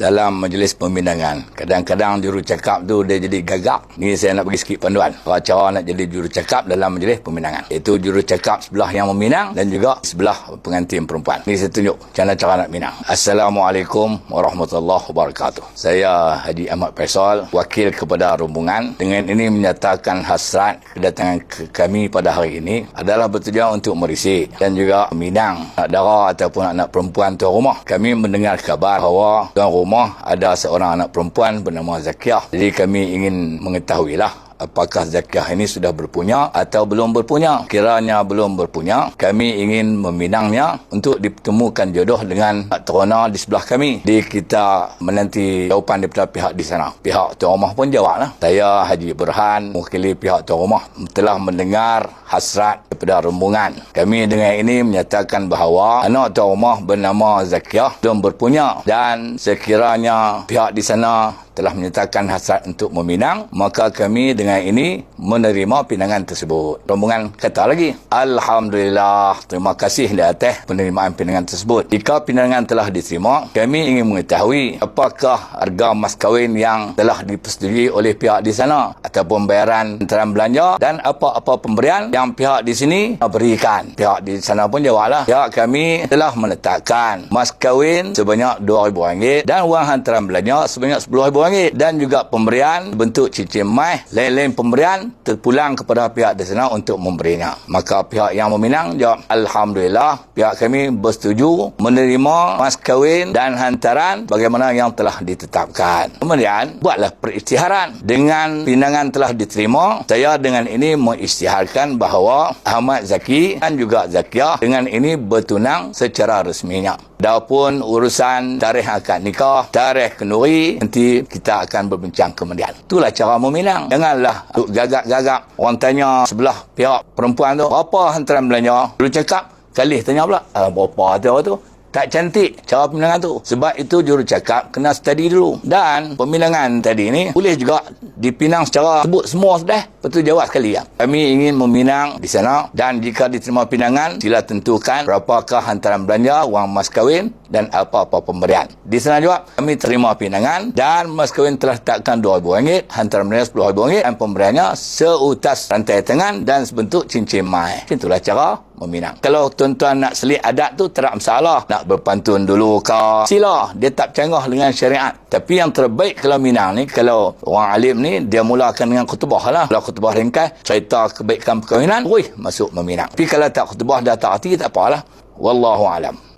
dalam majlis pemindangan. Kadang-kadang jurucakap tu dia jadi gagap. Ni saya nak bagi sikit panduan. Cara nak jadi jurucakap dalam majlis pemindangan. Iaitu jurucakap sebelah yang meminang dan juga sebelah pengantin perempuan. Ni saya tunjuk cara nak minang. Assalamualaikum warahmatullahi wabarakatuh. Saya Haji Ahmad Faisal, wakil kepada rombongan. Dengan ini menyatakan hasrat kedatangan kami pada hari ini adalah bertujuan untuk merisik dan juga meminang anak dara ataupun anak perempuan tuan rumah. Kami mendengar kabar bahawa tuan rumah ada seorang anak perempuan bernama Zakiah. Jadi kami ingin mengetahuilah apakah Zakiah ini sudah berpunya atau belum berpunya. Kiranya belum berpunya, kami ingin meminangnya untuk dipertemukan jodoh dengan terona di sebelah kami. Jadi kita menanti jawapan daripada pihak di sana. Pihak tuan rumah pun jawablah. Saya Haji Burhan, mewakili pihak tuan rumah, telah mendengar hasrat daripada rombongan. Kami dengan ini menyatakan bahawa anak tuan rumah bernama Zakiah belum berpunya, dan sekiranya pihak di sana telah menyatakan hasrat untuk meminang, maka kami dengan ini menerima pinangan tersebut. Rombongan kata lagi, Alhamdulillah, terima kasih di atas penerimaan pinangan tersebut. Jika pinangan telah diterima, kami ingin mengetahui apakah harga mas kahwin yang telah dipersetujui oleh pihak di sana ataupun bayaran hantaran belanja dan apa-apa pemberian yang pihak di sini berikan. Pihak di sana pun jawablah, pihak kami telah meletakkan mas kahwin sebanyak RM2,000 dan wang hantaran belanja sebanyak RM10,000 dan juga pemberian bentuk cincin emas, lain-lain pemberian terpulang kepada pihak di sana untuk memberinya. Maka pihak yang meminang jawab, Alhamdulillah, pihak kami bersetuju menerima mas kahwin dan hantaran bagaimana yang telah ditetapkan. Kemudian buatlah perisytiharan. Dengan pinangan telah diterima, saya dengan ini mengisytiharkan bahawa Ahmad Zaki dan juga Zakiah dengan ini bertunang secara resminya. Adapun urusan tarikh akad nikah, tarikh kenduri, nanti kita akan berbincang kemudian. Itulah cara meminang. Janganlah gagap-gagap. Orang tanya sebelah pihak perempuan tu, berapa hantaran belanja? Dulu cakap, kali tanya pula, berapa tu? Tak cantik cara peminangan tu. Sebab itu jurucakap kena study dulu. Dan peminangan tadi ni boleh juga dipinang secara sebut semua sudah. Betul jawab sekali ya. Kami ingin meminang di sana, dan jika diterima pinangan, sila tentukan berapakah hantaran belanja, wang mas kahwin dan apa-apa pemberian. Di sana jawab, kami terima pinangan dan mas kahwin telah letakkan RM2,000, hantaran belanja RM10,000 dan pemberiannya seutas rantai tangan dan sebentuk cincin emas. Itulah cara meminang. Kalau tuan-tuan nak selit adat tu tak ada masalah. Nak berpantun dulu ke, sila. Dia tak canggah dengan syariat. Tapi yang terbaik kalau minang ni, kalau orang alim ni, dia mulakan dengan khutbah lah. Kalau khutbah ringkas, cerita kebaikan perkahwinan, masuk meminang. Tapi kalau tak khutbah dah tak hati, tak apalah. Wallahu alam.